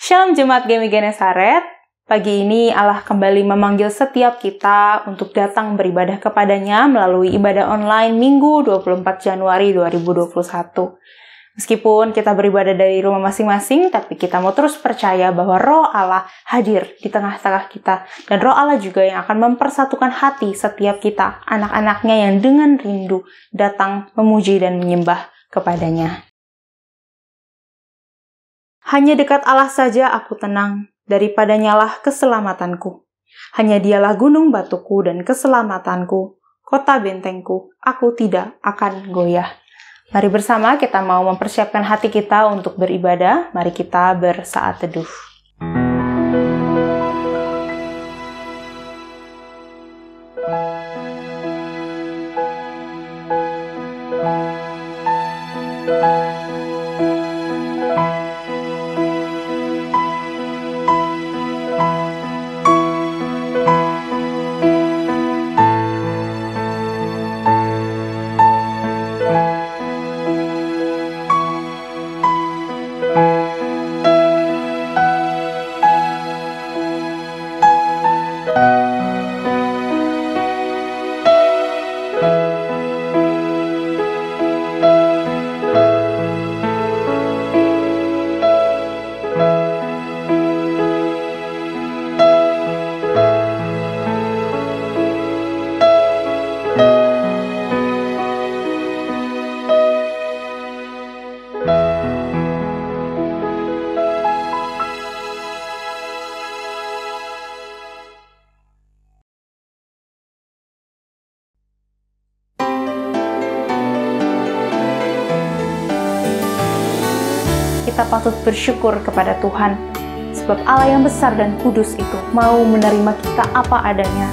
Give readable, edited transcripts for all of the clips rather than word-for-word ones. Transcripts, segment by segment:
Shalom Jemaat GMI Genesaret. Pagi ini Allah kembali memanggil setiap kita untuk datang beribadah kepadanya melalui ibadah online Minggu 24 Januari 2021. Meskipun kita beribadah dari rumah masing-masing, tapi kita mau terus percaya bahwa Roh Allah hadir di tengah-tengah kita. Dan Roh Allah juga yang akan mempersatukan hati setiap kita, anak-anaknya yang dengan rindu datang memuji dan menyembah kepadanya. Hanya dekat Allah saja aku tenang, daripadanyalah keselamatanku. Hanya dialah gunung batuku dan keselamatanku, kota bentengku, aku tidak akan goyah. Mari bersama kita mau mempersiapkan hati kita untuk beribadah. Mari kita bersaat teduh. Kita patut bersyukur kepada Tuhan, sebab Allah yang besar dan kudus itu mau menerima kita apa adanya.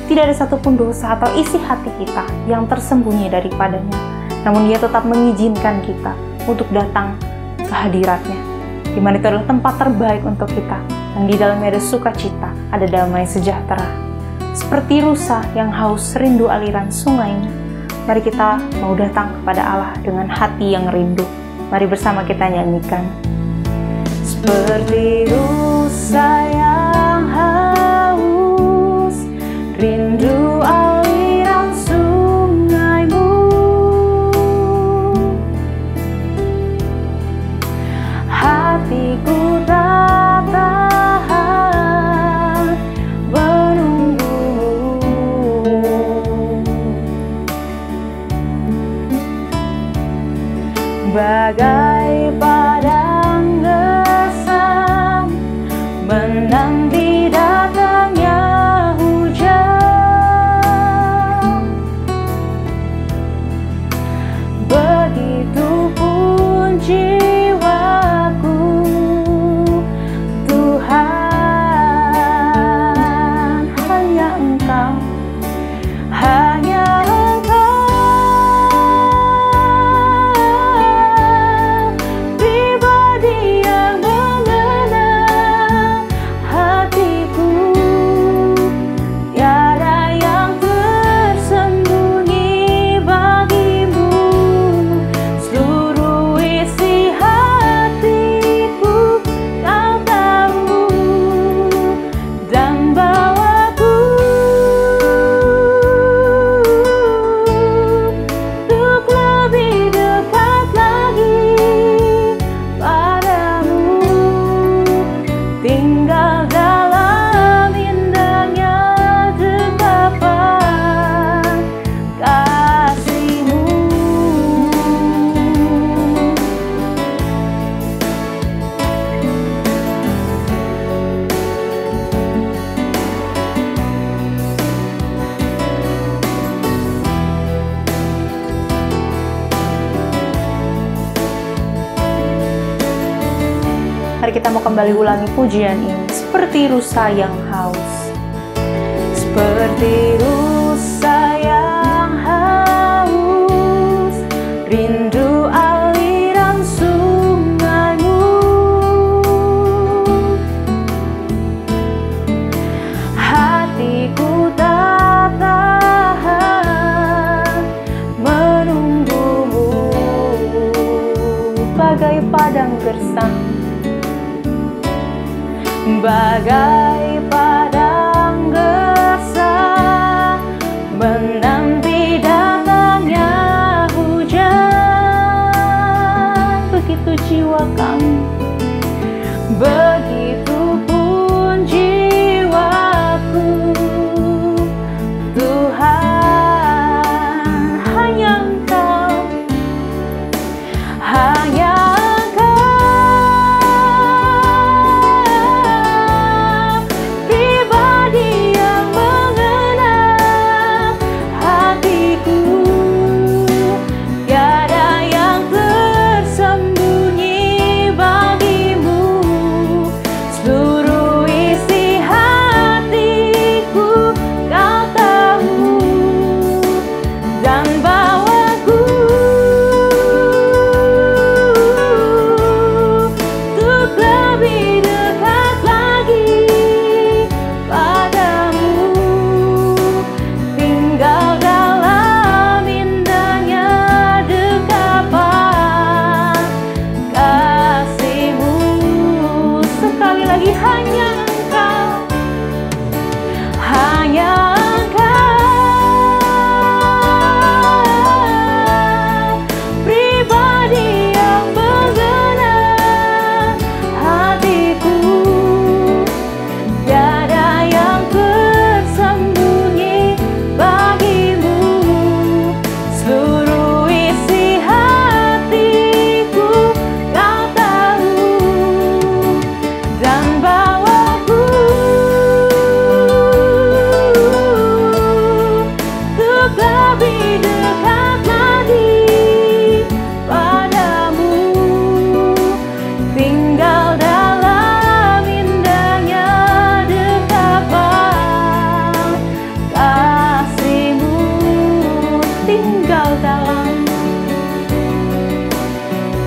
Tidak ada satupun dosa atau isi hati kita yang tersembunyi daripadanya, namun Dia tetap mengizinkan kita untuk datang ke hadirat-Nya, di mana itu adalah tempat terbaik untuk kita, yang di dalamnya ada sukacita, ada damai sejahtera. Seperti rusa yang haus rindu aliran sungainya, mari kita mau datang kepada Allah dengan hati yang rindu. Mari bersama kita nyanyikan. Seperti rusa yang haus, rindu aliran sungaimu. Hatiku tak tahan menunggumu. Bagai padang gersang menanti datangnya hujan, begitupun jiwaku, Tuhan, hanya Engkau, hanya Mari kita mau kembali ulangi pujian ini. Seperti rusa yang haus, seperti rusa yang haus, rindu aliran sungaimu. Hatiku tak tahan menunggumu, bagai padang gersang bagai padang gersang menanti datangnya hujan. Begitu jiwa kami, begitupun jiwaku, Tuhan, hanya Engkau, hanya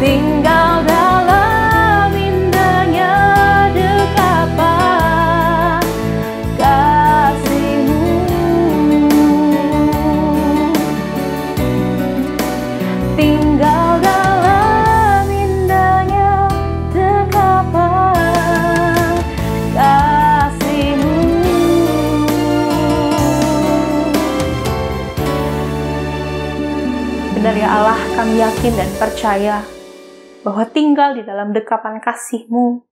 tinggal dalam indahnya dekapan kasih-Mu, tinggal dalam indahnya dekapan kasih-Mu. Benar ya Allah, kami yakin dan percaya bahwa tinggal di dalam dekapan kasih-Mu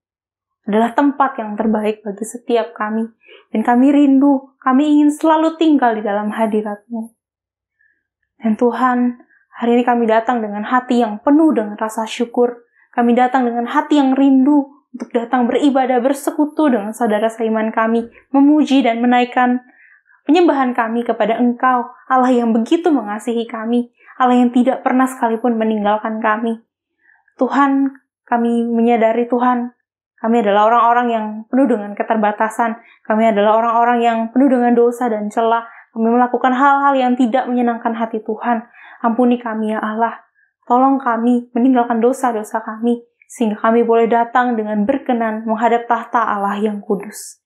adalah tempat yang terbaik bagi setiap kami. Dan kami rindu, kami ingin selalu tinggal di dalam hadirat-Mu. Dan Tuhan, hari ini kami datang dengan hati yang penuh dengan rasa syukur. Kami datang dengan hati yang rindu untuk datang beribadah, bersekutu dengan saudara seiman kami, memuji dan menaikkan penyembahan kami kepada Engkau, Allah yang begitu mengasihi kami, Allah yang tidak pernah sekalipun meninggalkan kami. Tuhan, kami menyadari Tuhan, kami adalah orang-orang yang penuh dengan keterbatasan. Kami adalah orang-orang yang penuh dengan dosa dan celah. Kami melakukan hal-hal yang tidak menyenangkan hati Tuhan. Ampuni kami ya Allah. Tolong kami meninggalkan dosa-dosa kami, sehingga kami boleh datang dengan berkenan menghadap tahta Allah yang kudus.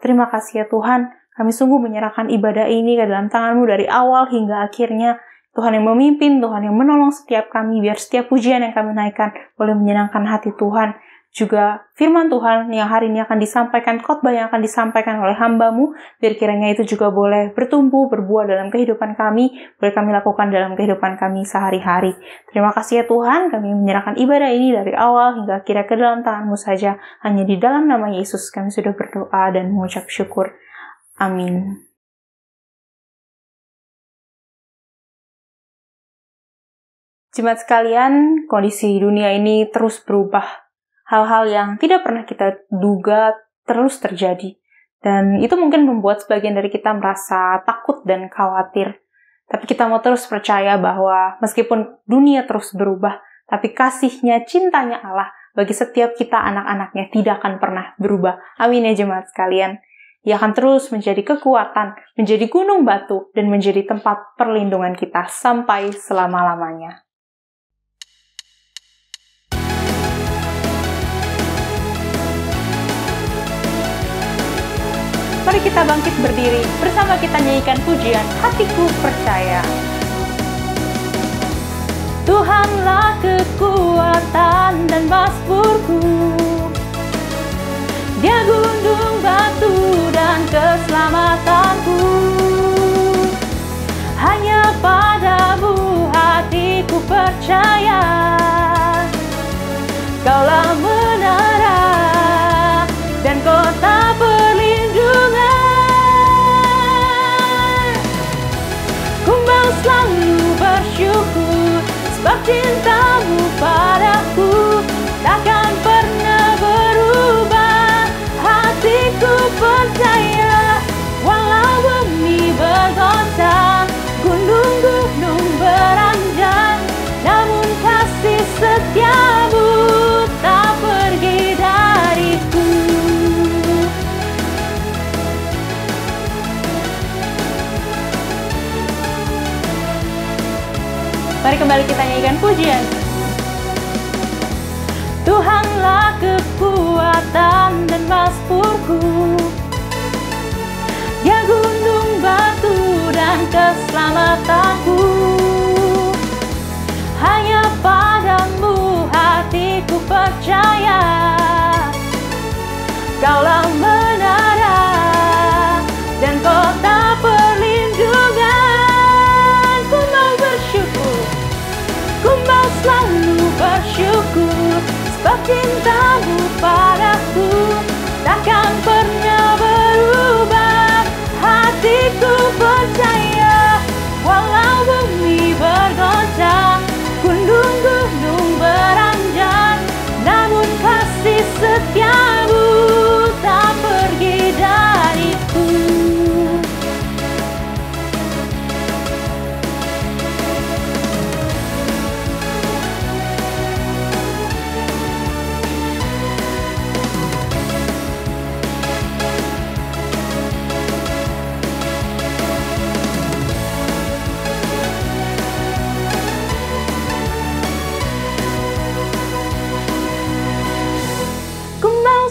Terima kasih ya Tuhan, kami sungguh menyerahkan ibadah ini ke dalam tangan-Mu dari awal hingga akhirnya. Tuhan yang memimpin, Tuhan yang menolong setiap kami, biar setiap pujian yang kami naikkan boleh menyenangkan hati Tuhan. Juga firman Tuhan yang hari ini akan disampaikan, khotbah yang akan disampaikan oleh hamba-Mu, biar kiranya itu juga boleh bertumbuh, berbuah dalam kehidupan kami, boleh kami lakukan dalam kehidupan kami sehari-hari. Terima kasih ya Tuhan, kami menyerahkan ibadah ini dari awal hingga akhirnya ke dalam tangan-Mu saja. Hanya di dalam nama Yesus kami sudah berdoa dan mengucap syukur. Amin. Jemaat sekalian, kondisi dunia ini terus berubah. Hal-hal yang tidak pernah kita duga terus terjadi. Dan itu mungkin membuat sebagian dari kita merasa takut dan khawatir. Tapi kita mau terus percaya bahwa meskipun dunia terus berubah, tapi kasih-Nya, cintanya Allah bagi setiap kita anak-anaknya tidak akan pernah berubah. Amin ya jemaat sekalian. Ia akan terus menjadi kekuatan, menjadi gunung batu, dan menjadi tempat perlindungan kita sampai selama-lamanya. Mari kita bangkit berdiri, bersama kita nyanyikan pujian Hatiku Percaya. Tuhanlah kekuatan dan mazmurku, Dia gunung batu dan keselamatanku. Hanya padamu hatiku percaya, Kaulah menara dan kota perlindungan. Ku mau selalu bersyukur, sebab cintamu padaku takkan pernah berubah. Hatiku percaya, walau bumi bergoncang, gunung-gunung beranjak, namun kasih setiamu tak pergi dariku. Mari kembali kita nyanyikan pujian. Tuhanlah kekuatan dan masmurku, Dia gunung batu dan keselamatanku. Hanya padamu hatiku percaya, Kaulah menara dan kota perlindungan. Ku mau bersyukur, ku mau selalu bersyukur, sebab cintamu padaku takkan pernah berubah. Hatiku percaya, walau bumi bergoncang, gunung-gunung beranjak, namun kasih setiamu tak pergi dariku.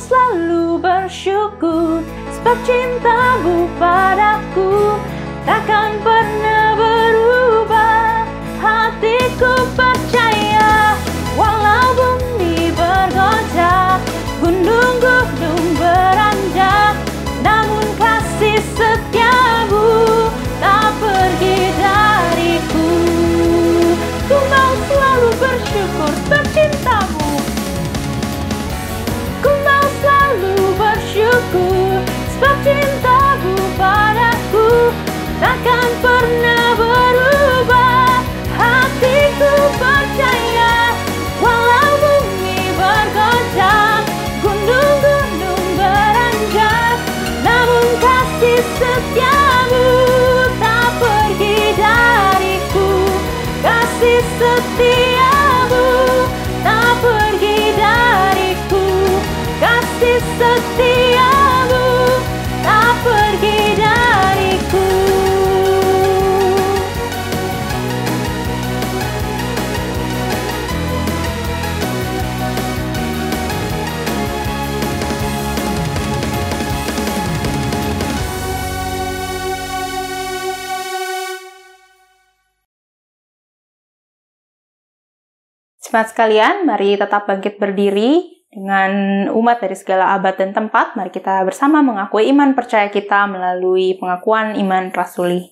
Selalu bersyukur, sebab cintamu padaku takkan pernah berubah. Hatiku percaya, walau bumi bergoncang, gunung-gunung beranjak, namun kasih setiamu tak pergi dariku. Ku mau selalu bersyukur, sebab cintamu. Bersyukur, sebab cintamu padaku takkan pernah berubah. Hatiku percaya, walau bumi bergoncang, gunung-gunung beranjak, namun kasih setiamu tak pergi dariku. Kasih setiamu tak pergi dariku. Kasih setiamu tak pergi dariku. Jemaat sekalian, mari tetap bangkit berdiri. Dengan umat dari segala abad dan tempat, mari kita bersama mengakui iman percaya kita melalui pengakuan iman rasuli.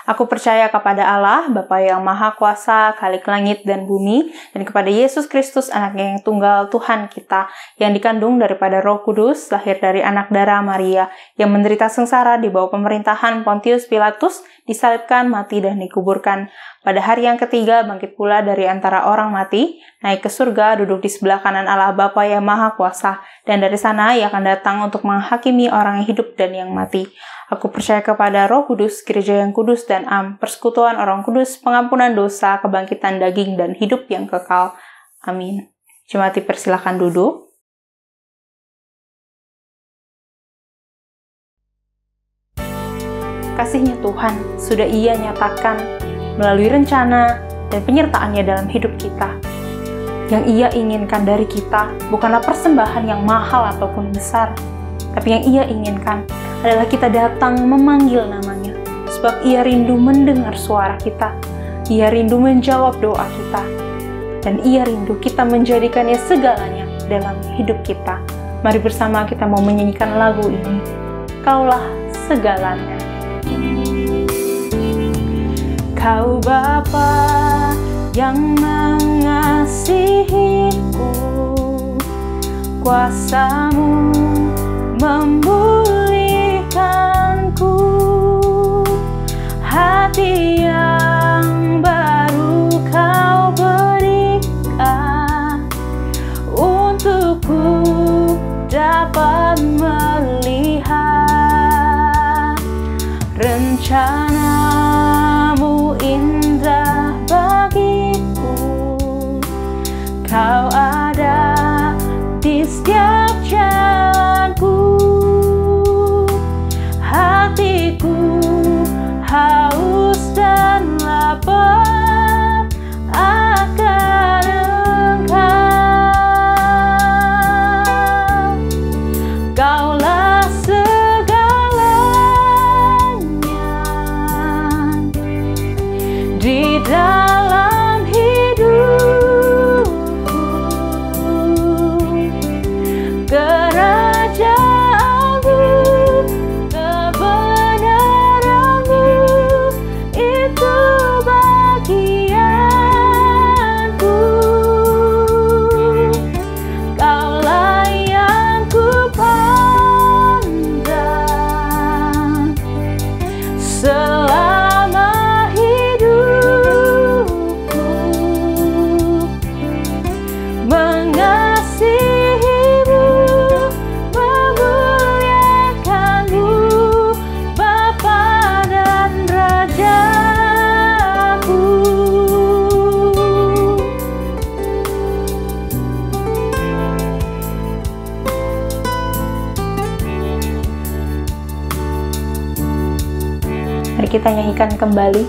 Aku percaya kepada Allah, Bapa yang Maha Kuasa, Khalik langit dan bumi, dan kepada Yesus Kristus, Anaknya yang tunggal, Tuhan kita, yang dikandung daripada Roh Kudus, lahir dari anak darah Maria, yang menderita sengsara di bawah pemerintahan Pontius Pilatus, disalibkan, mati, dan dikuburkan. Pada hari yang ketiga, bangkit pula dari antara orang mati, naik ke surga, duduk di sebelah kanan Allah Bapa yang Maha Kuasa, dan dari sana Ia akan datang untuk menghakimi orang yang hidup dan yang mati. Aku percaya kepada Roh Kudus, gereja yang kudus dan am, persekutuan orang kudus, pengampunan dosa, kebangkitan daging, dan hidup yang kekal. Amin. Jemaat dipersilakan duduk. Kasih-Nya Tuhan sudah Ia nyatakan melalui rencana dan penyertaan-Nya dalam hidup kita. Yang Ia inginkan dari kita bukanlah persembahan yang mahal ataupun besar, tapi yang Ia inginkan adalah kita datang memanggil namanya, sebab Ia rindu mendengar suara kita, Ia rindu menjawab doa kita, dan Ia rindu kita menjadikannya segalanya dalam hidup kita. Mari bersama kita mau menyanyikan lagu ini. Kaulah segalanya. Kau Bapa yang mengasihiku, kuasa-Mu memulihkanku, hati yang baru Kau berikan, untukku dapat melihat rencana-Mu indah bagiku. Kau ada di setiap jalanku, hatiku haus dan lapar akan Engkau. Kaulah segalanya di dalam hidupku, kerajaan-Mu, kebenaran-Mu, itu bagianku. Kaulah yang kupandang selama hidupku, mengasihi-Mu, memuliakan-Mu, Bapa dan Rajaku. Mari kita nyanyikan kembali.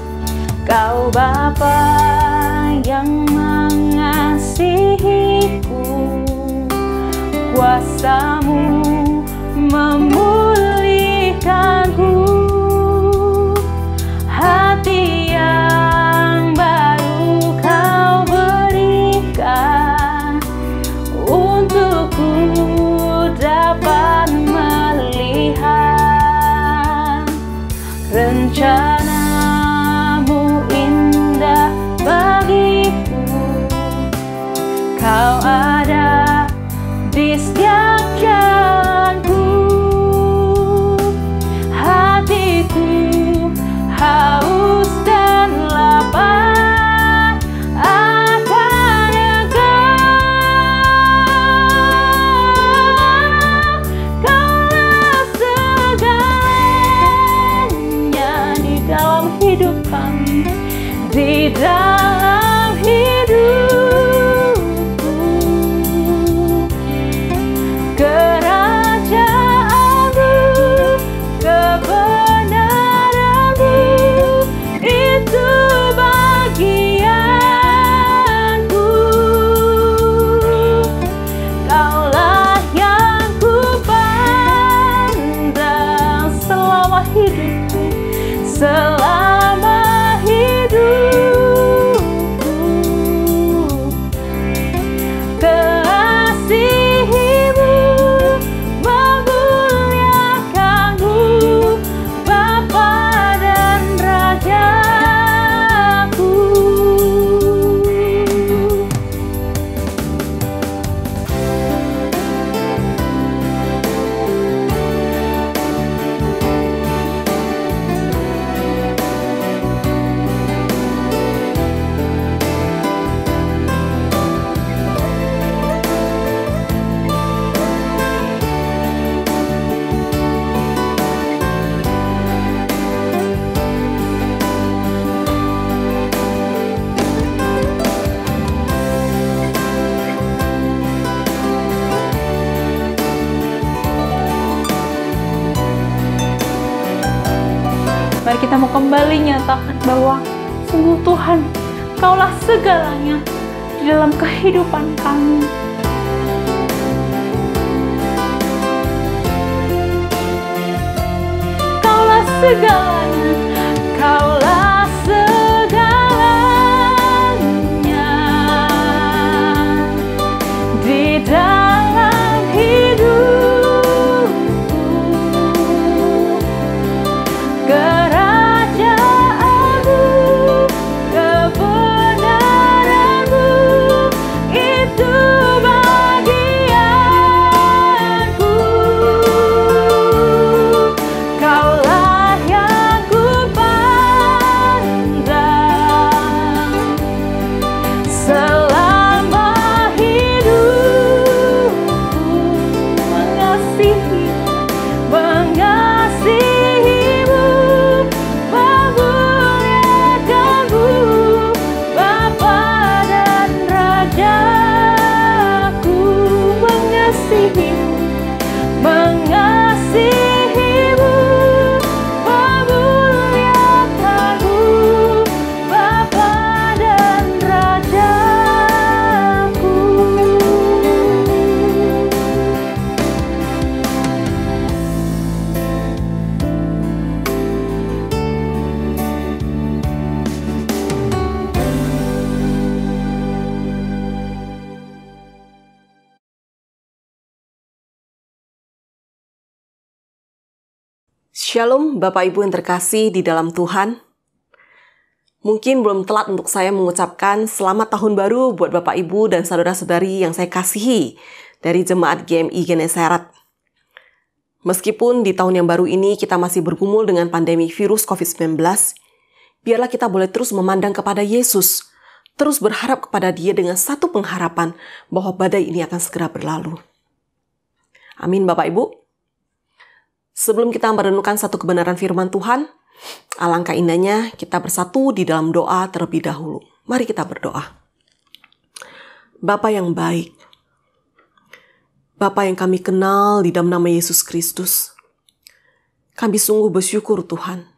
Kau Bapa yang mengasihiku, kuasa-Mu memulihkanku, hati yang baru Kau berikan, untukku dapat melihat rencana-Mu indah bagiku. Kau ada di setiap jalanku, hatiku haus dan lapar akan Engkau. Kaulah segalanya di dalam hidup kami, di dalam hidupku, kerajaan-Mu, kebenaran-Mu, itu bagianku. Kaulah yang kupandang selama hidupku, selama hidupku, kasihi-Mu, memuliakan-Mu, Bapa dan Rajaku. Mari kita mau kembali nyatakan bahwa sungguh Tuhan, Kaulah segalanya di dalam kehidupan kami. Kaulah segalanya, Kaulah segalanya di dalam hidup. Shalom Bapak Ibu yang terkasih di dalam Tuhan. Mungkin belum telat untuk saya mengucapkan selamat tahun baru buat Bapak Ibu dan saudara-saudari yang saya kasihi dari Jemaat GMI Genesaret. Meskipun di tahun yang baru ini kita masih bergumul dengan pandemi virus COVID-19, biarlah kita boleh terus memandang kepada Yesus, terus berharap kepada Dia dengan satu pengharapan bahwa badai ini akan segera berlalu. Amin Bapak Ibu. Sebelum kita merenungkan satu kebenaran firman Tuhan, alangkah indahnya kita bersatu di dalam doa terlebih dahulu. Mari kita berdoa. Bapa yang baik, Bapa yang kami kenal di dalam nama Yesus Kristus, kami sungguh bersyukur Tuhan.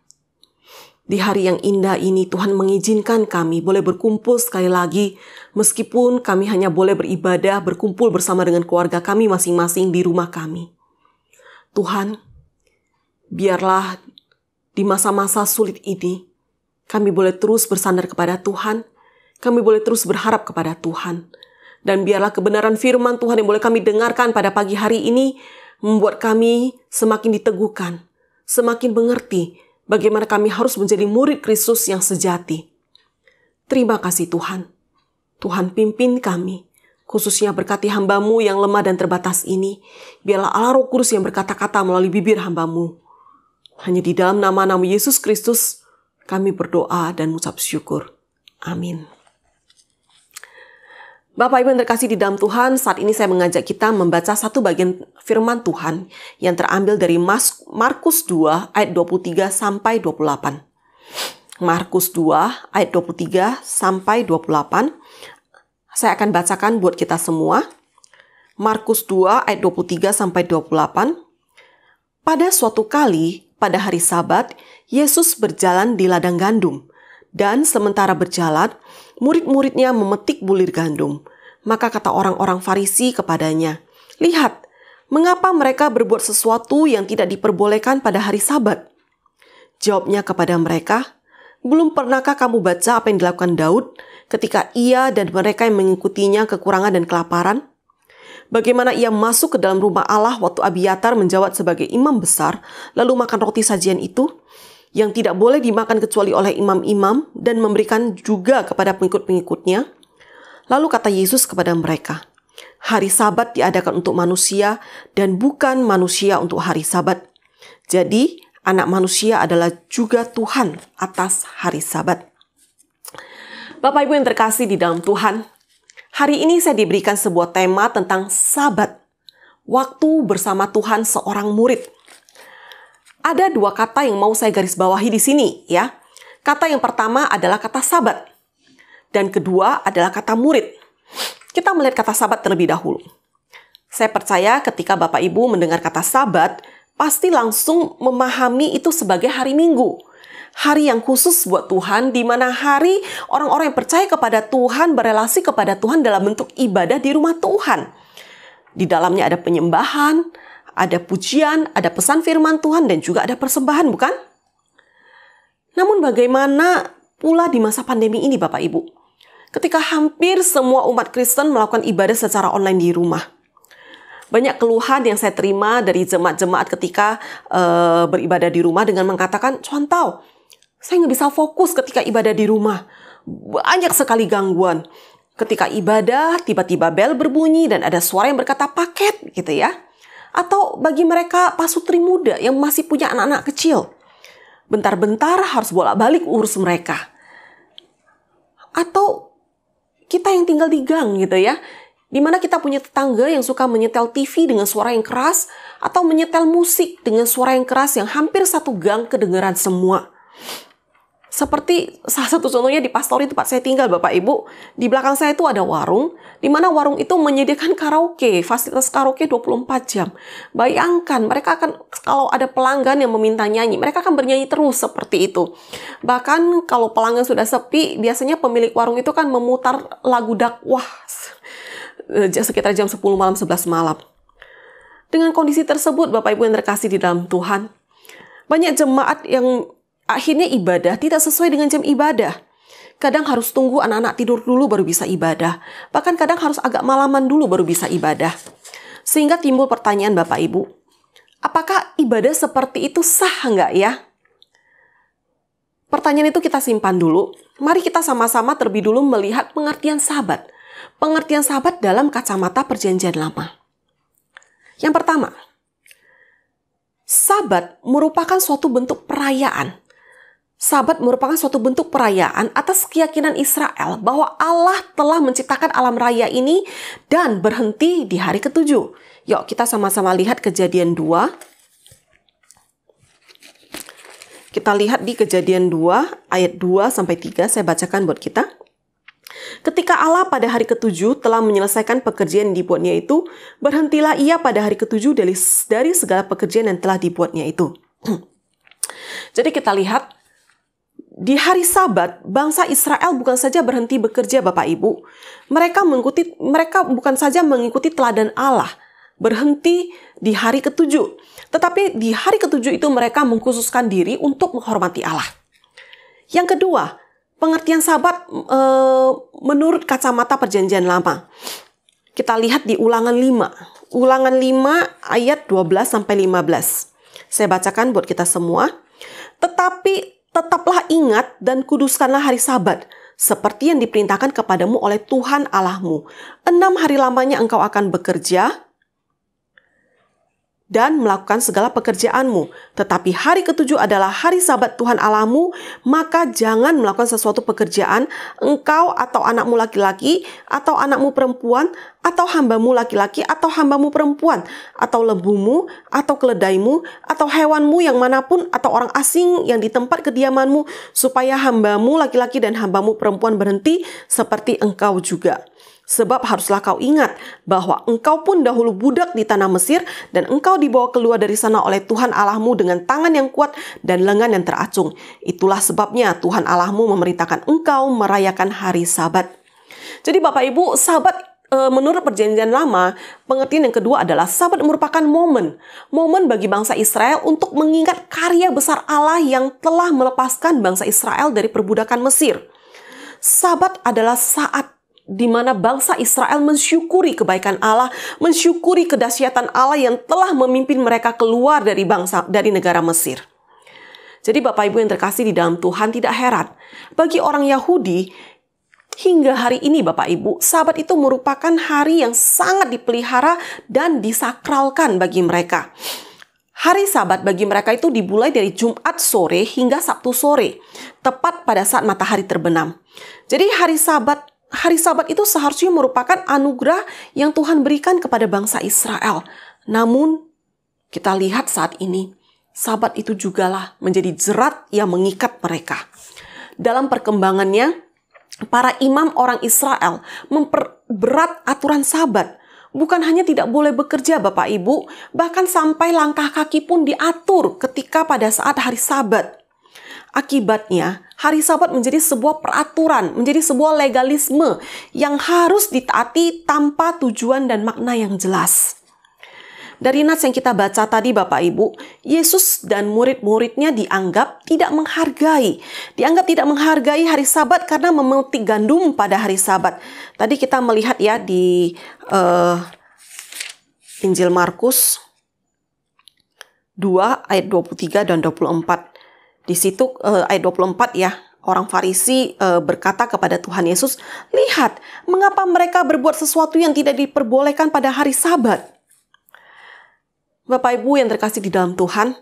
Di hari yang indah ini Tuhan mengizinkan kami boleh berkumpul sekali lagi, meskipun kami hanya boleh beribadah, berkumpul bersama dengan keluarga kami masing-masing di rumah kami. Tuhan, biarlah di masa-masa sulit ini, kami boleh terus bersandar kepada Tuhan, kami boleh terus berharap kepada Tuhan. Dan biarlah kebenaran firman Tuhan yang boleh kami dengarkan pada pagi hari ini, membuat kami semakin diteguhkan, semakin mengerti bagaimana kami harus menjadi murid Kristus yang sejati. Terima kasih Tuhan. Tuhan pimpin kami, khususnya berkati hamba-Mu yang lemah dan terbatas ini. Biarlah Allah Roh Kudus yang berkata-kata melalui bibir hamba-Mu. Hanya di dalam nama-Nama Yesus Kristus, kami berdoa dan mengucap syukur. Amin. Bapak Ibu yang terkasih di dalam Tuhan, saat ini saya mengajak kita membaca satu bagian firman Tuhan yang terambil dari Markus 2 ayat 23 sampai 28. Markus 2 ayat 23 sampai 28. Saya akan bacakan buat kita semua. Markus 2 ayat 23 sampai 28. Pada suatu kali, pada hari Sabat, Yesus berjalan di ladang gandum, dan sementara berjalan, murid-muridnya memetik bulir gandum. Maka kata orang-orang Farisi kepadanya, "Lihat, mengapa mereka berbuat sesuatu yang tidak diperbolehkan pada hari Sabat?" Jawabnya kepada mereka, "Belum pernahkah kamu baca apa yang dilakukan Daud ketika ia dan mereka yang mengikutinya kekurangan dan kelaparan? Bagaimana ia masuk ke dalam rumah Allah waktu Abiatar menjawab sebagai imam besar, lalu makan roti sajian itu, yang tidak boleh dimakan kecuali oleh imam-imam, dan memberikan juga kepada pengikut-pengikutnya?" Lalu kata Yesus kepada mereka, "Hari Sabat diadakan untuk manusia, dan bukan manusia untuk hari Sabat. Jadi, Anak Manusia adalah juga Tuhan atas hari Sabat." Bapak Ibu yang terkasih di dalam Tuhan, hari ini saya diberikan sebuah tema tentang Sabat, waktu bersama Tuhan seorang murid. Ada dua kata yang mau saya garis bawahi di sini, ya. Kata yang pertama adalah kata Sabat, dan kedua adalah kata murid. Kita melihat kata Sabat terlebih dahulu. Saya percaya ketika Bapak Ibu mendengar kata Sabat, pasti langsung memahami itu sebagai hari Minggu. Hari yang khusus buat Tuhan, di mana hari orang-orang yang percaya kepada Tuhan berelasi kepada Tuhan dalam bentuk ibadah di rumah Tuhan. Di dalamnya ada penyembahan, ada pujian, ada pesan firman Tuhan, dan juga ada persembahan, bukan? Namun bagaimana pula di masa pandemi ini Bapak Ibu? Ketika hampir semua umat Kristen melakukan ibadah secara online di rumah. Banyak keluhan yang saya terima dari jemaat-jemaat ketika beribadah di rumah dengan mengatakan, "Contoh, saya nggak bisa fokus ketika ibadah di rumah. Banyak sekali gangguan. Ketika ibadah, tiba-tiba bel berbunyi dan ada suara yang berkata paket," gitu ya. Atau bagi mereka pasutri muda yang masih punya anak-anak kecil, bentar-bentar harus bolak-balik urus mereka. Atau kita yang tinggal di gang gitu ya, di mana kita punya tetangga yang suka menyetel TV dengan suara yang keras, atau menyetel musik dengan suara yang keras yang hampir satu gang kedengaran semua. Seperti salah satu contohnya di Pastori tempat saya tinggal Bapak Ibu, di belakang saya itu ada warung, di mana warung itu menyediakan karaoke, fasilitas karaoke 24 jam. Bayangkan, mereka akan, kalau ada pelanggan yang meminta nyanyi, mereka akan bernyanyi terus seperti itu. Bahkan kalau pelanggan sudah sepi, biasanya pemilik warung itu kan memutar lagu dakwah sekitar jam 10 malam, 11 malam. Dengan kondisi tersebut, Bapak Ibu yang terkasih di dalam Tuhan, banyak jemaat yang akhirnya ibadah tidak sesuai dengan jam ibadah. Kadang harus tunggu anak-anak tidur dulu baru bisa ibadah. Bahkan kadang harus agak malaman dulu baru bisa ibadah. Sehingga timbul pertanyaan Bapak Ibu, apakah ibadah seperti itu sah nggak ya? Pertanyaan itu kita simpan dulu. Mari kita sama-sama terlebih dulu melihat pengertian Sabat. Pengertian Sabat dalam kacamata Perjanjian Lama. Yang pertama, Sabat merupakan suatu bentuk perayaan. Sabat merupakan suatu bentuk perayaan atas keyakinan Israel bahwa Allah telah menciptakan alam raya ini dan berhenti di hari ke-7. Yuk kita sama-sama lihat Kejadian 2. Kita lihat di Kejadian 2 ayat 2-3, saya bacakan buat kita. Ketika Allah pada hari ke-7 telah menyelesaikan pekerjaan yang dibuatnya itu, berhentilah ia pada hari ke-7 dari segala pekerjaan yang telah dibuatnya itu. Jadi kita lihat, di hari Sabat, bangsa Israel bukan saja berhenti bekerja Bapak Ibu. Mereka bukan saja mengikuti teladan Allah, berhenti di hari ke-7. Tetapi di hari ke-7 itu mereka mengkhususkan diri untuk menghormati Allah. Yang kedua, pengertian Sabat menurut kacamata Perjanjian Lama. Kita lihat di Ulangan 5. Ulangan 5 ayat 12-15. Saya bacakan buat kita semua. Tetapi tetaplah ingat dan kuduskanlah hari Sabat, seperti yang diperintahkan kepadamu oleh Tuhan Allahmu. 6 hari lamanya engkau akan bekerja dan melakukan segala pekerjaanmu. Tetapi hari ke-7 adalah hari Sabat Tuhan Allahmu, maka jangan melakukan sesuatu pekerjaan, engkau atau anakmu laki-laki, atau anakmu perempuan, atau hambamu laki-laki, atau hambamu perempuan, atau lembumu, atau keledaimu, atau hewanmu yang manapun, atau orang asing yang di tempat kediamanmu, supaya hambamu laki-laki dan hambamu perempuan berhenti seperti engkau juga. Sebab haruslah kau ingat bahwa engkau pun dahulu budak di tanah Mesir dan engkau dibawa keluar dari sana oleh Tuhan Allahmu dengan tangan yang kuat dan lengan yang teracung. Itulah sebabnya Tuhan Allahmu memerintahkan engkau merayakan hari Sabat. Jadi Bapak Ibu, Sabat menurut Perjanjian Lama, pengertian yang kedua adalah Sabat merupakan momen bagi bangsa Israel untuk mengingat karya besar Allah yang telah melepaskan bangsa Israel dari perbudakan Mesir. Sabat adalah saat di mana bangsa Israel mensyukuri kebaikan Allah, mensyukuri kedahsyatan Allah yang telah memimpin mereka keluar dari negara Mesir. Jadi Bapak Ibu yang terkasih di dalam Tuhan, tidak heran bagi orang Yahudi hingga hari ini Bapak Ibu, Sabat itu merupakan hari yang sangat dipelihara dan disakralkan bagi mereka. Hari Sabat bagi mereka itu dimulai dari Jumat sore hingga Sabtu sore, tepat pada saat matahari terbenam. Jadi hari Sabat itu seharusnya merupakan anugerah yang Tuhan berikan kepada bangsa Israel. Namun, kita lihat saat ini, Sabat itu jugalah menjadi jerat yang mengikat mereka. Dalam perkembangannya, para imam orang Israel memperberat aturan Sabat. Bukan hanya tidak boleh bekerja Bapak Ibu, bahkan sampai langkah kaki pun diatur ketika pada saat hari Sabat. Akibatnya, hari Sabat menjadi sebuah peraturan, menjadi sebuah legalisme yang harus ditaati tanpa tujuan dan makna yang jelas. Dari nats yang kita baca tadi Bapak Ibu, Yesus dan murid-muridnya dianggap tidak menghargai hari Sabat karena memetik gandum pada hari Sabat. Tadi kita melihat ya di Injil Markus 2 ayat 23 dan 24. Di situ ayat 24 ya, orang Farisi berkata kepada Tuhan Yesus, "Lihat, mengapa mereka berbuat sesuatu yang tidak diperbolehkan pada hari Sabat?" Bapak Ibu yang terkasih di dalam Tuhan,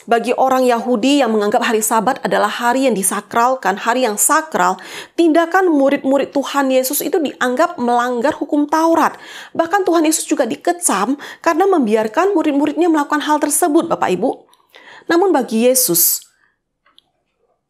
bagi orang Yahudi yang menganggap hari Sabat adalah hari yang disakralkan, hari yang sakral, tindakan murid-murid Tuhan Yesus itu dianggap melanggar hukum Taurat. Bahkan Tuhan Yesus juga dikecam karena membiarkan murid-muridnya melakukan hal tersebut, Bapak Ibu. Namun bagi Yesus,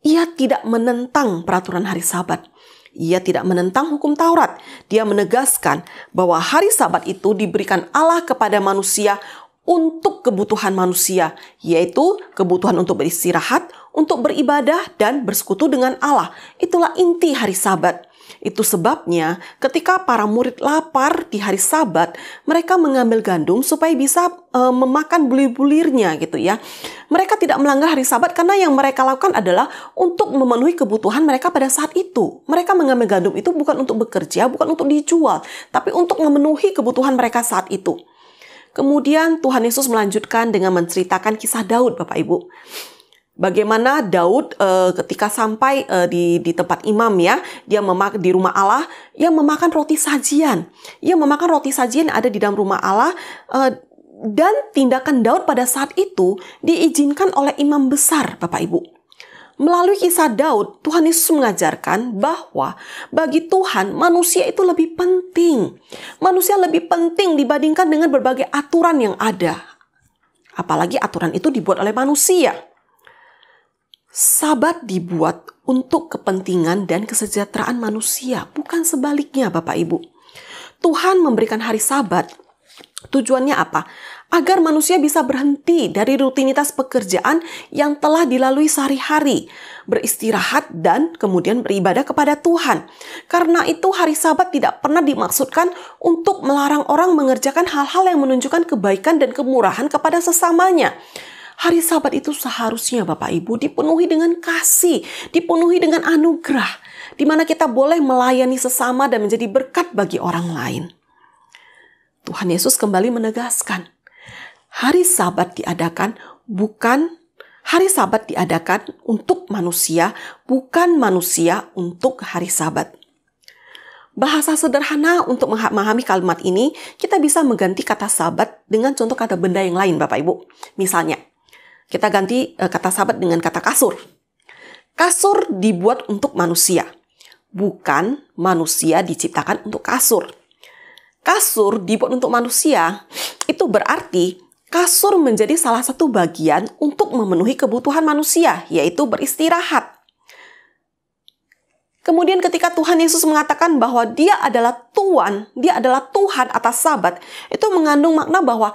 ia tidak menentang peraturan hari Sabat. Ia tidak menentang hukum Taurat. Dia menegaskan bahwa hari Sabat itu diberikan Allah kepada manusia untuk kebutuhan manusia, yaitu kebutuhan untuk beristirahat, untuk beribadah, dan bersekutu dengan Allah. Itulah inti hari Sabat. Itu sebabnya ketika para murid lapar di hari Sabat, mereka mengambil gandum supaya bisa memakan bulir-bulirnya gitu ya. Mereka tidak melanggar hari Sabat karena yang mereka lakukan adalah untuk memenuhi kebutuhan mereka pada saat itu. Mereka mengambil gandum itu bukan untuk bekerja, bukan untuk dijual, tapi untuk memenuhi kebutuhan mereka saat itu. Kemudian Tuhan Yesus melanjutkan dengan menceritakan kisah Daud, Bapak Ibu. Bagaimana Daud ketika sampai di tempat imam ya, dia di rumah Allah, ia memakan roti sajian. Ia memakan roti sajian yang ada di dalam rumah Allah, dan tindakan Daud pada saat itu diizinkan oleh imam besar, Bapak Ibu. Melalui kisah Daud, Tuhan Yesus mengajarkan bahwa bagi Tuhan manusia itu lebih penting. Manusia lebih penting dibandingkan dengan berbagai aturan yang ada. Apalagi aturan itu dibuat oleh manusia. Sabat dibuat untuk kepentingan dan kesejahteraan manusia, bukan sebaliknya, Bapak Ibu. Tuhan memberikan hari Sabat. Tujuannya apa? Agar manusia bisa berhenti dari rutinitas pekerjaan yang telah dilalui sehari-hari, beristirahat dan kemudian beribadah kepada Tuhan. Karena itu hari Sabat tidak pernah dimaksudkan untuk melarang orang mengerjakan hal-hal yang menunjukkan kebaikan dan kemurahan kepada sesamanya. Hari Sabat itu seharusnya Bapak Ibu dipenuhi dengan kasih, dipenuhi dengan anugerah, di mana kita boleh melayani sesama dan menjadi berkat bagi orang lain. Tuhan Yesus kembali menegaskan, hari Sabat diadakan untuk manusia, bukan manusia untuk hari Sabat. Bahasa sederhana untuk memahami kalimat ini, kita bisa mengganti kata Sabat dengan contoh kata benda yang lain, Bapak Ibu. Misalnya, kita ganti kata Sabat dengan kata kasur. Kasur dibuat untuk manusia, bukan manusia diciptakan untuk kasur. Kasur dibuat untuk manusia, itu berarti kasur menjadi salah satu bagian untuk memenuhi kebutuhan manusia, yaitu beristirahat. Kemudian ketika Tuhan Yesus mengatakan bahwa dia adalah Tuhan atas Sabat, itu mengandung makna bahwa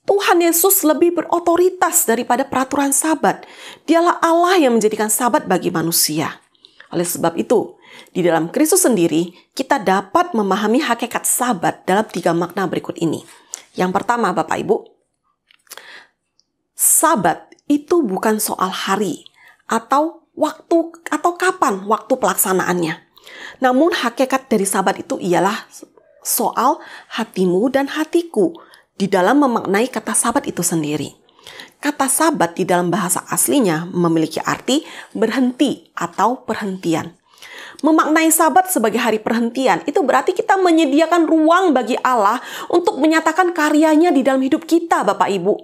Tuhan Yesus lebih berotoritas daripada peraturan Sabat. Dialah Allah yang menjadikan Sabat bagi manusia. Oleh sebab itu, di dalam Kristus sendiri, kita dapat memahami hakikat Sabat dalam 3 makna berikut ini. Yang pertama, Bapak Ibu, Sabat itu bukan soal hari atau waktu atau kapan waktu pelaksanaannya. Namun hakikat dari Sabat itu ialah soal hatimu dan hatiku di dalam memaknai kata Sabat itu sendiri. Kata Sabat di dalam bahasa aslinya memiliki arti berhenti atau perhentian. Memaknai Sabat sebagai hari perhentian, itu berarti kita menyediakan ruang bagi Allah untuk menyatakan karyanya di dalam hidup kita, Bapak Ibu.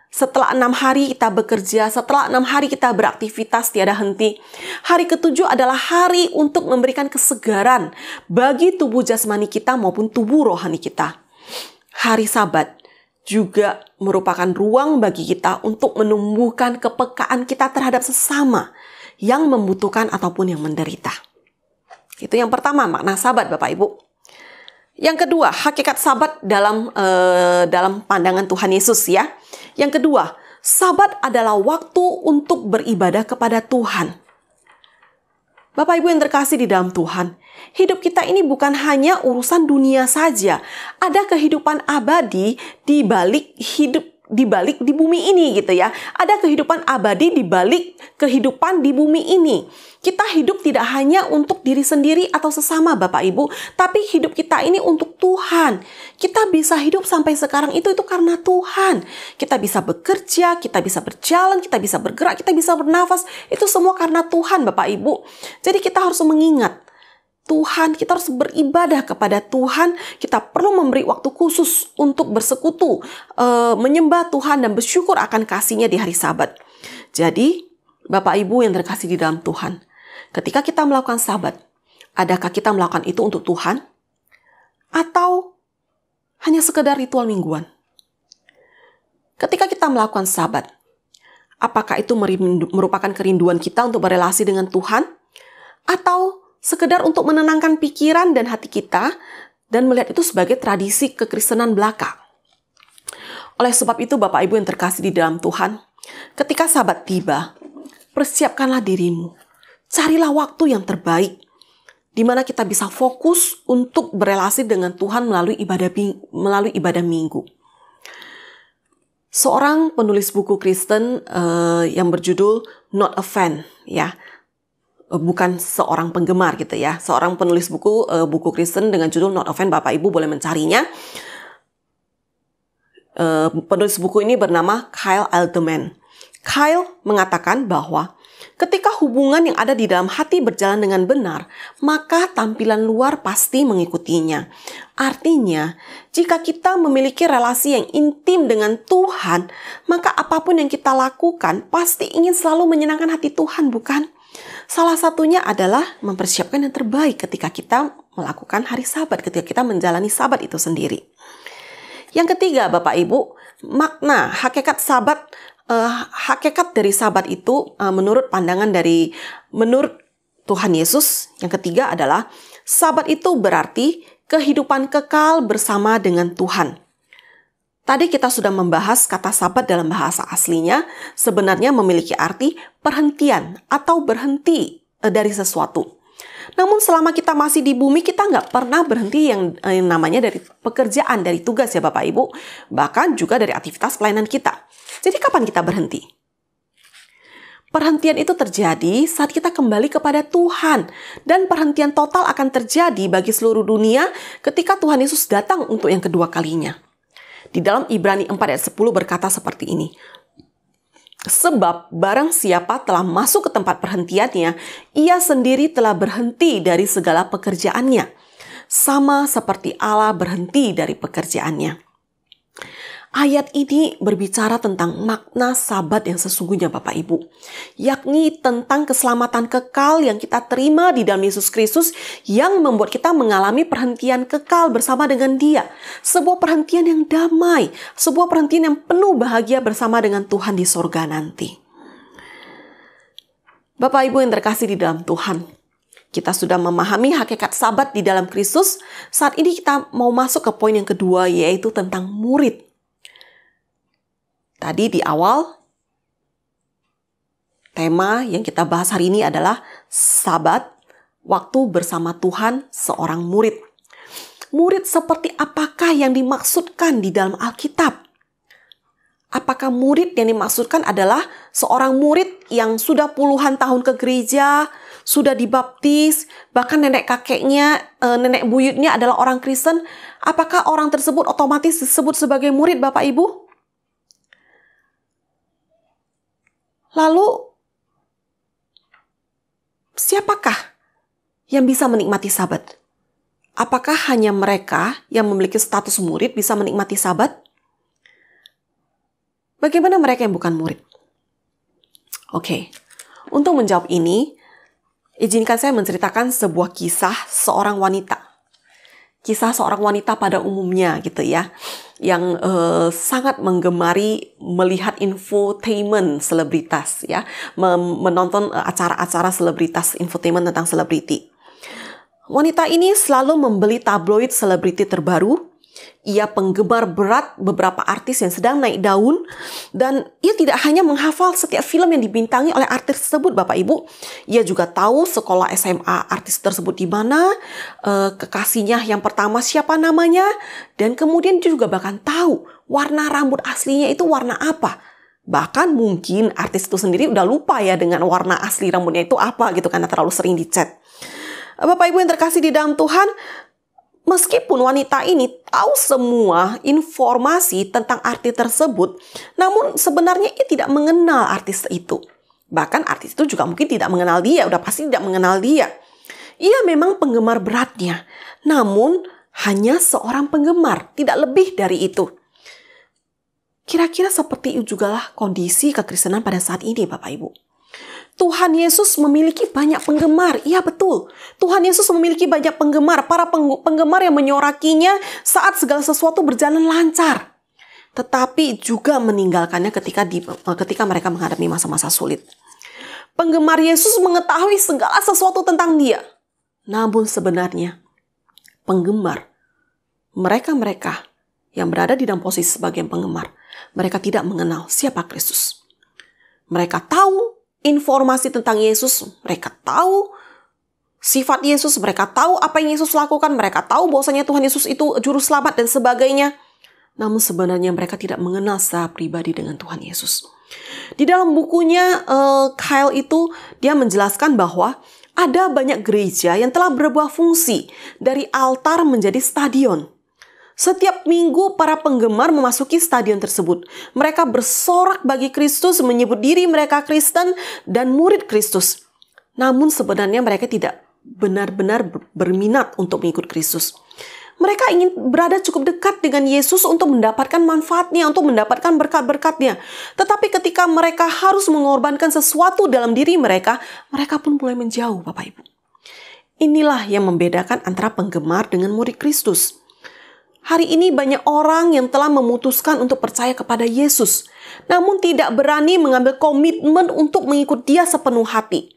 Setelah 6 hari kita bekerja, setelah 6 hari kita beraktivitas tiada henti. Hari ke-7 adalah hari untuk memberikan kesegaran bagi tubuh jasmani kita maupun tubuh rohani kita. Hari Sabat juga merupakan ruang bagi kita untuk menumbuhkan kepekaan kita terhadap sesama yang membutuhkan ataupun yang menderita. Itu yang pertama, makna Sabat, Bapak Ibu. Yang kedua, hakikat Sabat dalam pandangan Tuhan Yesus ya. Yang kedua, Sabat adalah waktu untuk beribadah kepada Tuhan. Bapak Ibu yang terkasih di dalam Tuhan, hidup kita ini bukan hanya urusan dunia saja. Ada kehidupan abadi di balik di bumi ini gitu ya. Ada kehidupan abadi di balik kehidupan di bumi ini. Kita hidup tidak hanya untuk diri sendiri atau sesama Bapak Ibu, tapi hidup kita ini untuk Tuhan. Kita bisa hidup sampai sekarang itu karena Tuhan. Kita bisa bekerja, kita bisa berjalan, kita bisa bergerak, kita bisa bernafas. Itu semua karena Tuhan Bapak Ibu. Jadi kita harus mengingat Tuhan, kita harus beribadah kepada Tuhan, kita perlu memberi waktu khusus untuk bersekutu, menyembah Tuhan dan bersyukur akan kasih-Nya di hari Sabat. Jadi, Bapak Ibu yang terkasih di dalam Tuhan, ketika kita melakukan Sabat, adakah kita melakukan itu untuk Tuhan? Atau hanya sekedar ritual mingguan? Ketika kita melakukan Sabat, apakah itu merupakan kerinduan kita untuk berelasi dengan Tuhan? Atau sekedar untuk menenangkan pikiran dan hati kita dan melihat itu sebagai tradisi kekristenan belaka? Oleh sebab itu Bapak Ibu yang terkasih di dalam Tuhan, ketika Sabat tiba, persiapkanlah dirimu. Carilah waktu yang terbaik di mana kita bisa fokus untuk berelasi dengan Tuhan melalui ibadah minggu. Seorang penulis buku Kristen yang berjudul Not a Fan ya. Bukan seorang penggemar gitu ya. Seorang penulis buku Kristen dengan judul Not a Fan, Bapak Ibu boleh mencarinya. Penulis buku ini bernama Kyle Alderman. Kyle mengatakan bahwa ketika hubungan yang ada di dalam hati berjalan dengan benar, maka tampilan luar pasti mengikutinya. Artinya, jika kita memiliki relasi yang intim dengan Tuhan, maka apapun yang kita lakukan pasti ingin selalu menyenangkan hati Tuhan, bukan? Salah satunya adalah mempersiapkan yang terbaik ketika kita melakukan hari Sabat, ketika kita menjalani Sabat itu sendiri. Yang ketiga, Bapak Ibu, makna hakikat Sabat. Hakikat dari Sabat itu menurut menurut Tuhan Yesus, yang ketiga adalah Sabat itu berarti kehidupan kekal bersama dengan Tuhan. Tadi kita sudah membahas kata Sabat dalam bahasa aslinya sebenarnya memiliki arti perhentian atau berhenti dari sesuatu. Namun selama kita masih di bumi, kita nggak pernah berhenti yang namanya dari pekerjaan, dari tugas ya Bapak Ibu. Bahkan juga dari aktivitas pelayanan kita. Jadi kapan kita berhenti? Perhentian itu terjadi saat kita kembali kepada Tuhan. Dan perhentian total akan terjadi bagi seluruh dunia ketika Tuhan Yesus datang untuk yang kedua kalinya. Di dalam Ibrani 4 ayat 10 berkata seperti ini. Sebab barang siapa telah masuk ke tempat perhentiannya, ia sendiri telah berhenti dari segala pekerjaannya. Sama seperti Allah berhenti dari pekerjaannya. Ayat ini berbicara tentang makna Sabat yang sesungguhnya Bapak Ibu. Yakni tentang keselamatan kekal yang kita terima di dalam Yesus Kristus yang membuat kita mengalami perhentian kekal bersama dengan Dia. Sebuah perhentian yang damai, sebuah perhentian yang penuh bahagia bersama dengan Tuhan di sorga nanti. Bapak Ibu yang terkasih di dalam Tuhan, kita sudah memahami hakikat Sabat di dalam Kristus. Saat ini kita mau masuk ke poin yang kedua, yaitu tentang murid. Tadi di awal, tema yang kita bahas hari ini adalah Sabat, waktu bersama Tuhan seorang murid. Murid seperti apakah yang dimaksudkan di dalam Alkitab? Apakah murid yang dimaksudkan adalah seorang murid yang sudah puluhan tahun ke gereja, sudah dibaptis, bahkan nenek kakeknya, nenek buyutnya adalah orang Kristen? Apakah orang tersebut otomatis disebut sebagai murid Bapak Ibu? Lalu, siapakah yang bisa menikmati Sabat? Apakah hanya mereka yang memiliki status murid bisa menikmati Sabat? Bagaimana mereka yang bukan murid? Oke, untuk menjawab ini, izinkan saya menceritakan sebuah kisah seorang wanita. Kisah seorang wanita pada umumnya gitu ya, yang sangat menggemari melihat infotainment selebritas ya, menonton acara-acara selebritas, infotainment tentang selebriti. Wanita ini selalu membeli tabloid selebriti terbaru. Ia penggemar berat beberapa artis yang sedang naik daun, dan ia tidak hanya menghafal setiap film yang dibintangi oleh artis tersebut, Bapak Ibu. Ia juga tahu sekolah SMA artis tersebut di mana, kekasihnya yang pertama siapa namanya, dan kemudian dia juga bahkan tahu warna rambut aslinya itu warna apa. Bahkan mungkin artis itu sendiri udah lupa ya dengan warna asli rambutnya itu apa gitu karena terlalu sering dicat. Bapak Ibu yang terkasih di dalam Tuhan, meskipun wanita ini tahu semua informasi tentang artis tersebut, namun sebenarnya ia tidak mengenal artis itu. Bahkan artis itu juga mungkin tidak mengenal dia, udah pasti tidak mengenal dia. Ia memang penggemar beratnya, namun hanya seorang penggemar, tidak lebih dari itu. Kira-kira seperti itu jugalah kondisi kekristenan pada saat ini, Bapak Ibu. Tuhan Yesus memiliki banyak penggemar. Iya betul. Tuhan Yesus memiliki banyak penggemar. Para penggemar yang menyorakinya saat segala sesuatu berjalan lancar. Tetapi juga meninggalkannya ketika mereka menghadapi masa-masa sulit. Penggemar Yesus mengetahui segala sesuatu tentang Dia. Namun sebenarnya penggemar, mereka-mereka yang berada di dalam posisi sebagai penggemar, mereka tidak mengenal siapa Kristus. Mereka tahu informasi tentang Yesus, mereka tahu sifat Yesus, mereka tahu apa yang Yesus lakukan, mereka tahu bahwasanya Tuhan Yesus itu juru selamat dan sebagainya. Namun sebenarnya mereka tidak mengenal secara pribadi dengan Tuhan Yesus. Di dalam bukunya Kyle itu dia menjelaskan bahwa ada banyak gereja yang telah berubah fungsi dari altar menjadi stadion. Setiap minggu para penggemar memasuki stadion tersebut. Mereka bersorak bagi Kristus, menyebut diri mereka Kristen dan murid Kristus. Namun sebenarnya mereka tidak benar-benar berminat untuk mengikut Kristus. Mereka ingin berada cukup dekat dengan Yesus untuk mendapatkan manfaatnya, untuk mendapatkan berkat-berkatnya. Tetapi ketika mereka harus mengorbankan sesuatu dalam diri mereka, mereka pun mulai menjauh, Bapak Ibu. Inilah yang membedakan antara penggemar dengan murid Kristus. Hari ini banyak orang yang telah memutuskan untuk percaya kepada Yesus, namun tidak berani mengambil komitmen untuk mengikut Dia sepenuh hati.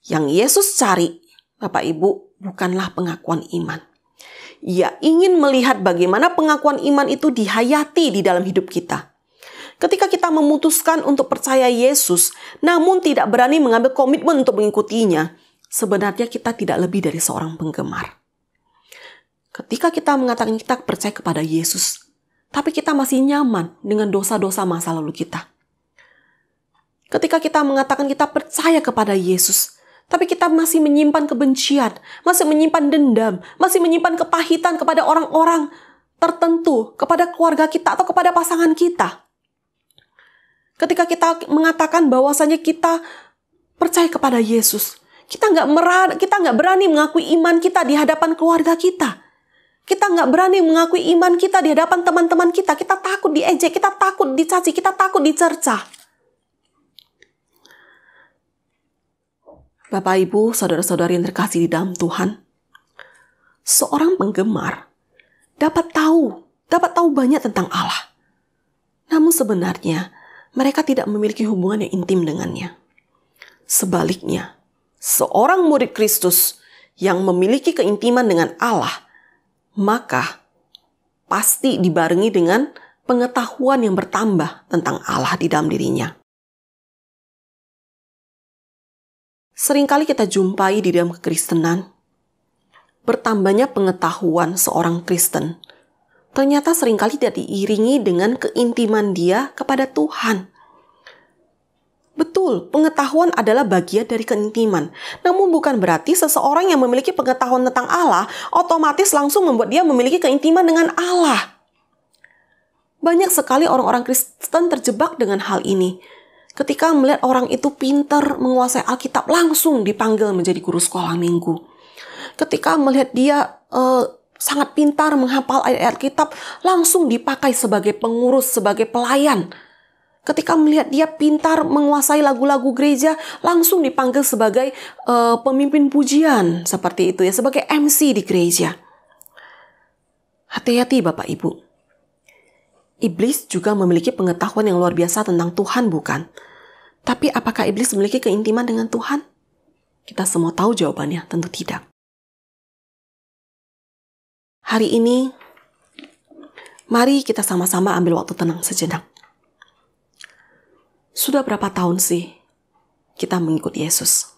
Yang Yesus cari, Bapak Ibu, bukanlah pengakuan iman. Ia ingin melihat bagaimana pengakuan iman itu dihayati di dalam hidup kita. Ketika kita memutuskan untuk percaya Yesus, namun tidak berani mengambil komitmen untuk mengikutinya, sebenarnya kita tidak lebih dari seorang penggemar. Ketika kita mengatakan kita percaya kepada Yesus, tapi kita masih nyaman dengan dosa-dosa masa lalu kita. Ketika kita mengatakan kita percaya kepada Yesus, tapi kita masih menyimpan kebencian, masih menyimpan dendam, masih menyimpan kepahitan kepada orang-orang tertentu, kepada keluarga kita atau kepada pasangan kita. Ketika kita mengatakan bahwasanya kita percaya kepada Yesus, kita nggak berani mengakui iman kita di hadapan keluarga kita. Kita nggak berani mengakui iman kita di hadapan teman-teman kita. Kita takut diejek, kita takut dicaci, kita takut dicerca. Bapak, Ibu, saudara-saudari yang terkasih di dalam Tuhan, seorang penggemar dapat tahu banyak tentang Allah. Namun sebenarnya mereka tidak memiliki hubungan yang intim dengannya. Sebaliknya, seorang murid Kristus yang memiliki keintiman dengan Allah, maka pasti dibarengi dengan pengetahuan yang bertambah tentang Allah di dalam dirinya. Seringkali kita jumpai di dalam kekristenan, bertambahnya pengetahuan seorang Kristen ternyata seringkali tidak diiringi dengan keintiman dia kepada Tuhan. Betul, pengetahuan adalah bagian dari keintiman. Namun bukan berarti seseorang yang memiliki pengetahuan tentang Allah otomatis langsung membuat dia memiliki keintiman dengan Allah. Banyak sekali orang-orang Kristen terjebak dengan hal ini. Ketika melihat orang itu pintar menguasai Alkitab, langsung dipanggil menjadi guru sekolah minggu. Ketika melihat dia sangat pintar menghafal ayat Alkitab, langsung dipakai sebagai pengurus, sebagai pelayan. Ketika melihat dia pintar menguasai lagu-lagu gereja, langsung dipanggil sebagai pemimpin pujian, seperti itu ya, sebagai MC di gereja. Hati-hati Bapak Ibu. Iblis juga memiliki pengetahuan yang luar biasa tentang Tuhan, bukan? Tapi apakah iblis memiliki keintiman dengan Tuhan? Kita semua tahu jawabannya, tentu tidak. Hari ini, mari kita sama-sama ambil waktu tenang sejenak. Sudah berapa tahun sih kita mengikut Yesus?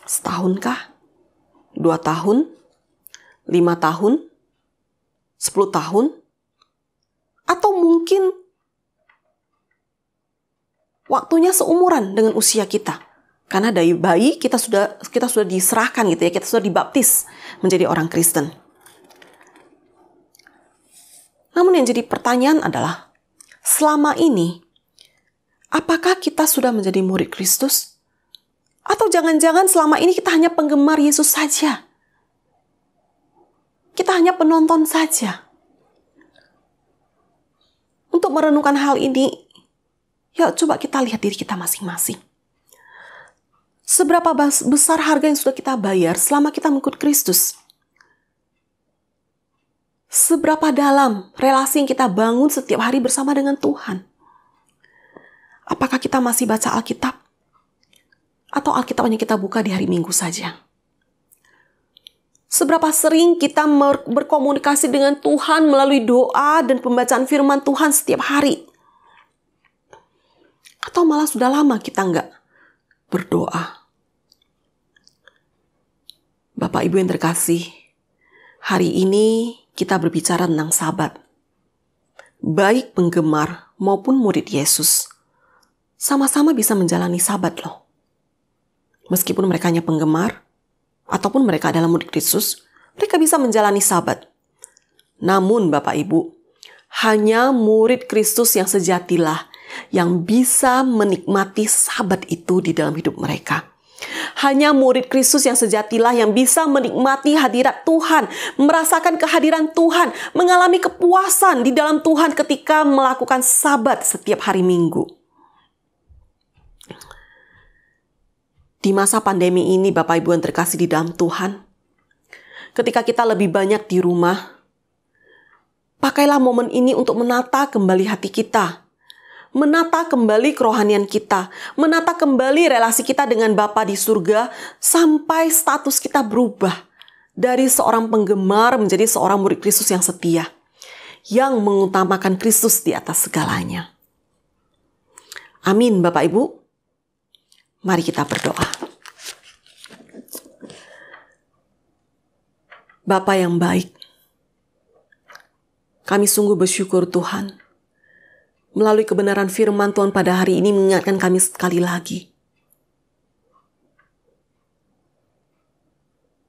Setahun kah? 2 tahun? 5 tahun? 10 tahun? Atau mungkin waktunya seumuran dengan usia kita? Karena dari bayi kita sudah diserahkan gitu ya, kita sudah dibaptis menjadi orang Kristen. Namun yang jadi pertanyaan adalah, selama ini apakah kita sudah menjadi murid Kristus? Atau jangan-jangan selama ini kita hanya penggemar Yesus saja? Kita hanya penonton saja? Untuk merenungkan hal ini, yuk coba kita lihat diri kita masing-masing. Seberapa besar harga yang sudah kita bayar selama kita mengikut Kristus? Seberapa dalam relasi yang kita bangun setiap hari bersama dengan Tuhan? Apakah kita masih baca Alkitab? Atau Alkitab hanya kita buka di hari Minggu saja? Seberapa sering kita berkomunikasi dengan Tuhan melalui doa dan pembacaan firman Tuhan setiap hari? Atau malah sudah lama kita nggak berdoa? Bapak Ibu yang terkasih, hari ini kita berbicara tentang Sabat. Baik penggemar maupun murid Yesus sama-sama bisa menjalani Sabat loh. Meskipun mereka hanya penggemar, ataupun mereka adalah murid Kristus, mereka bisa menjalani Sabat. Namun Bapak Ibu, hanya murid Kristus yang sejatilah yang bisa menikmati Sabat itu di dalam hidup mereka. Hanya murid Kristus yang sejatilah yang bisa menikmati hadirat Tuhan, merasakan kehadiran Tuhan, mengalami kepuasan di dalam Tuhan ketika melakukan Sabat setiap hari Minggu. Di masa pandemi ini, Bapak Ibu yang terkasih di dalam Tuhan, ketika kita lebih banyak di rumah, pakailah momen ini untuk menata kembali hati kita, menata kembali kerohanian kita, menata kembali relasi kita dengan Bapa di surga, sampai status kita berubah dari seorang penggemar menjadi seorang murid Kristus yang setia, yang mengutamakan Kristus di atas segalanya. Amin, Bapak Ibu. Mari kita berdoa. Bapa yang baik, kami sungguh bersyukur Tuhan. Melalui kebenaran firman Tuhan pada hari ini mengingatkan kami sekali lagi.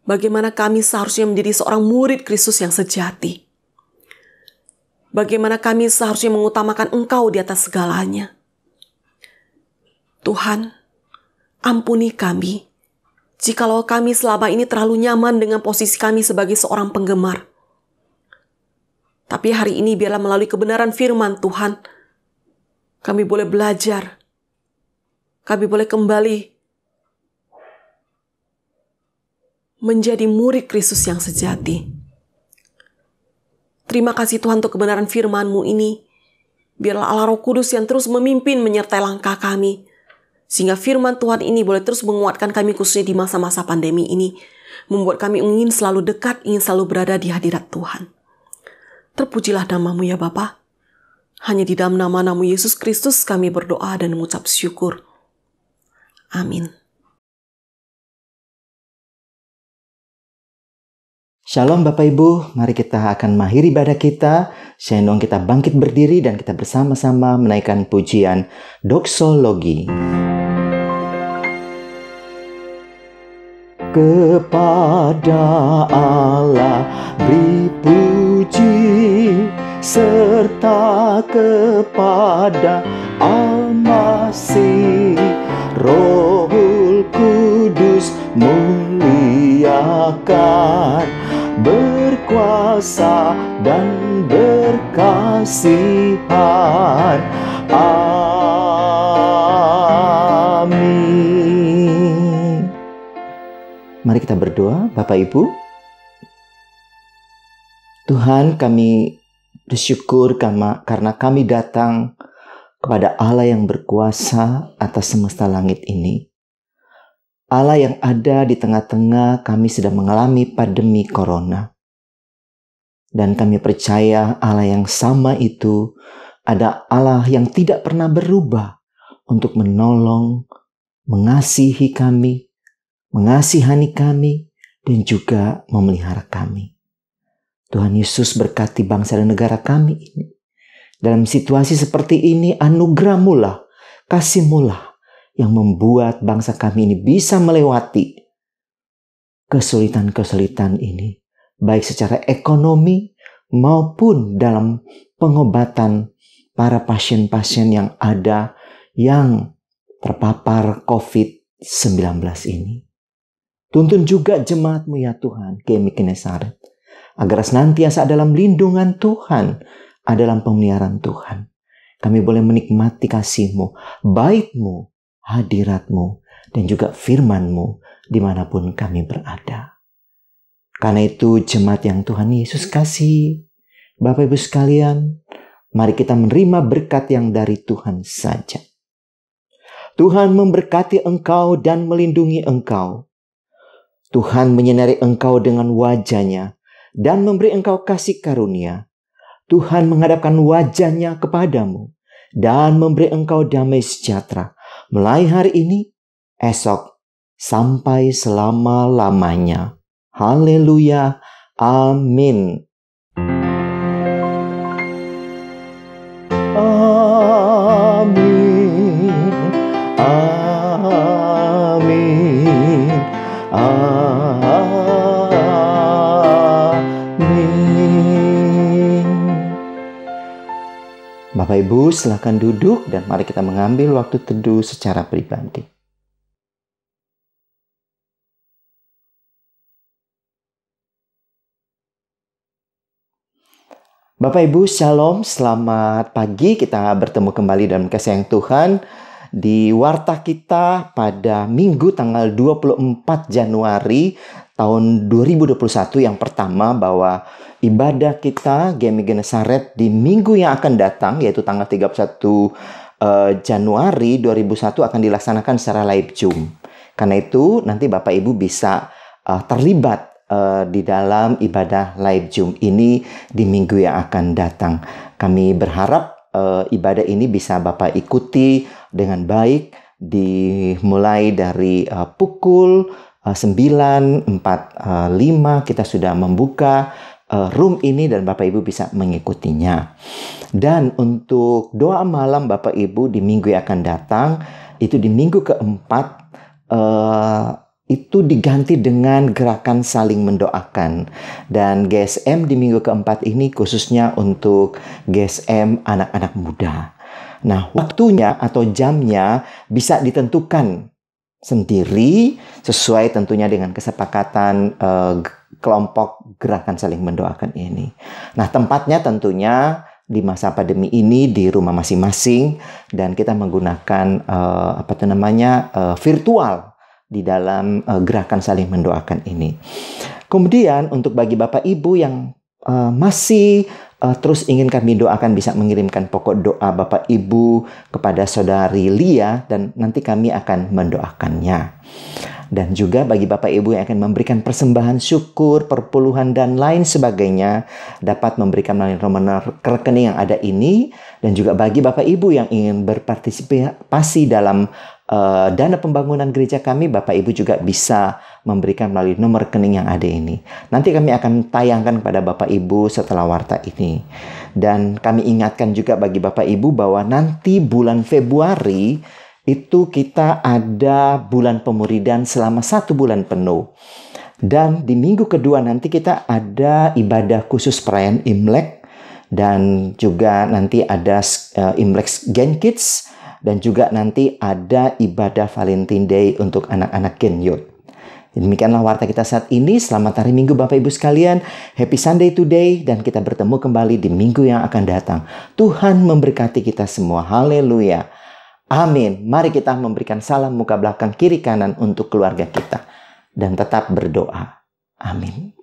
Bagaimana kami seharusnya menjadi seorang murid Kristus yang sejati. Bagaimana kami seharusnya mengutamakan Engkau di atas segalanya. Tuhan, ampuni kami jikalau kami selama ini terlalu nyaman dengan posisi kami sebagai seorang penggemar. Tapi hari ini biarlah melalui kebenaran firman Tuhan, kami boleh belajar. Kami boleh kembali menjadi murid Kristus yang sejati. Terima kasih Tuhan untuk kebenaran firman-Mu ini. Biarlah Allah Roh Kudus yang terus memimpin menyertai langkah kami, sehingga firman Tuhan ini boleh terus menguatkan kami khususnya di masa-masa pandemi ini. Membuat kami ingin selalu dekat, ingin selalu berada di hadirat Tuhan. Terpujilah nama-Mu ya Bapa. Hanya di dalam nama-Mu Yesus Kristus kami berdoa dan mengucap syukur. Amin. Shalom Bapak Ibu, mari kita akan mengakhiri ibadah kita. Shalom, kita bangkit berdiri dan kita bersama-sama menaikkan pujian doksologi. Kepada Allah beri puji, serta kepada Al-Masih, Rohul Kudus muliakan, berkuasa dan berkasihan. Amin. Mari kita berdoa, Bapak Ibu. Tuhan, kami bersyukur karena kami datang kepada Allah yang berkuasa atas semesta langit ini. Allah yang ada di tengah-tengah kami sedang mengalami pandemi corona. Dan kami percaya Allah yang sama itu ada Allah yang tidak pernah berubah untuk menolong, mengasihi kami, mengasihani kami, dan juga memelihara kami. Tuhan Yesus berkati bangsa dan negara kami ini. Dalam situasi seperti ini, anugerah-Mu lah, kasih-Mu lah yang membuat bangsa kami ini bisa melewati kesulitan-kesulitan ini, baik secara ekonomi maupun dalam pengobatan para pasien-pasien yang ada yang terpapar COVID-19 ini. Tuntun juga jemaat-Mu ya Tuhan, GMI Genesaret, agar senantiasa dalam lindungan Tuhan, dalam pemeliharaan Tuhan. Kami boleh menikmati kasih-Mu, bait-Mu, hadirat-Mu, dan juga firman-Mu dimanapun kami berada. Karena itu jemaat yang Tuhan Yesus kasih, Bapak Ibu sekalian, mari kita menerima berkat yang dari Tuhan saja. Tuhan memberkati engkau dan melindungi engkau. Tuhan menyinari engkau dengan wajah-Nya dan memberi engkau kasih karunia. Tuhan menghadapkan wajah-Nya kepadamu dan memberi engkau damai sejahtera mulai hari ini, esok, sampai selama-lamanya. Haleluya. Amin. Amin. Amin. Amin. Bapak Ibu silakan duduk dan mari kita mengambil waktu teduh secara pribadi. Bapak Ibu Shalom, selamat pagi. Kita bertemu kembali dalam kasih yang Tuhan di warta kita pada Minggu tanggal 24 Januari tahun 2021 yang pertama, bahwa ibadah kita GMI Genesaret di minggu yang akan datang yaitu tanggal 31 Januari 2001 akan dilaksanakan secara live Zoom. Karena itu nanti Bapak Ibu bisa terlibat di dalam ibadah live Zoom ini di minggu yang akan datang. Kami berharap ibadah ini bisa Bapak ikuti dengan baik, dimulai dari pukul 9.45 kita sudah membuka room ini dan Bapak Ibu bisa mengikutinya. Dan untuk doa malam Bapak Ibu di minggu yang akan datang, itu di minggu keempat, itu diganti dengan gerakan saling mendoakan. Dan GSM di minggu keempat ini khususnya untuk GSM anak-anak muda. Nah, waktunya atau jamnya bisa ditentukan sendiri sesuai tentunya dengan kesepakatan kelompok gerakan saling mendoakan ini. Nah, tempatnya tentunya di masa pandemi ini di rumah masing-masing dan kita menggunakan virtual di dalam gerakan saling mendoakan ini. Kemudian untuk bagi Bapak Ibu yang masih terus ingin kami doakan, bisa mengirimkan pokok doa Bapak Ibu kepada Saudari Lia dan nanti kami akan mendoakannya. Dan juga bagi Bapak Ibu yang akan memberikan persembahan syukur, perpuluhan dan lain sebagainya, dapat memberikan melalui nomor rekening yang ada ini. Dan juga bagi Bapak Ibu yang ingin berpartisipasi dalam dana pembangunan gereja kami, Bapak Ibu juga bisa memberikan melalui nomor rekening yang ada ini. Nanti kami akan tayangkan kepada Bapak Ibu setelah warta ini. Dan kami ingatkan juga bagi Bapak Ibu bahwa nanti bulan Februari itu kita ada bulan pemuridan selama 1 bulan penuh. Dan di minggu kedua nanti kita ada ibadah khusus perayaan Imlek. Dan juga nanti ada Imlek Gen Kids. Dan juga nanti ada ibadah Valentine Day untuk anak-anak Gen Youth. Demikianlah warta kita saat ini. Selamat hari Minggu Bapak Ibu sekalian. Happy Sunday today. Dan kita bertemu kembali di minggu yang akan datang. Tuhan memberkati kita semua. Haleluya. Amin. Mari kita memberikan salam muka belakang kiri kanan untuk keluarga kita. Dan tetap berdoa. Amin.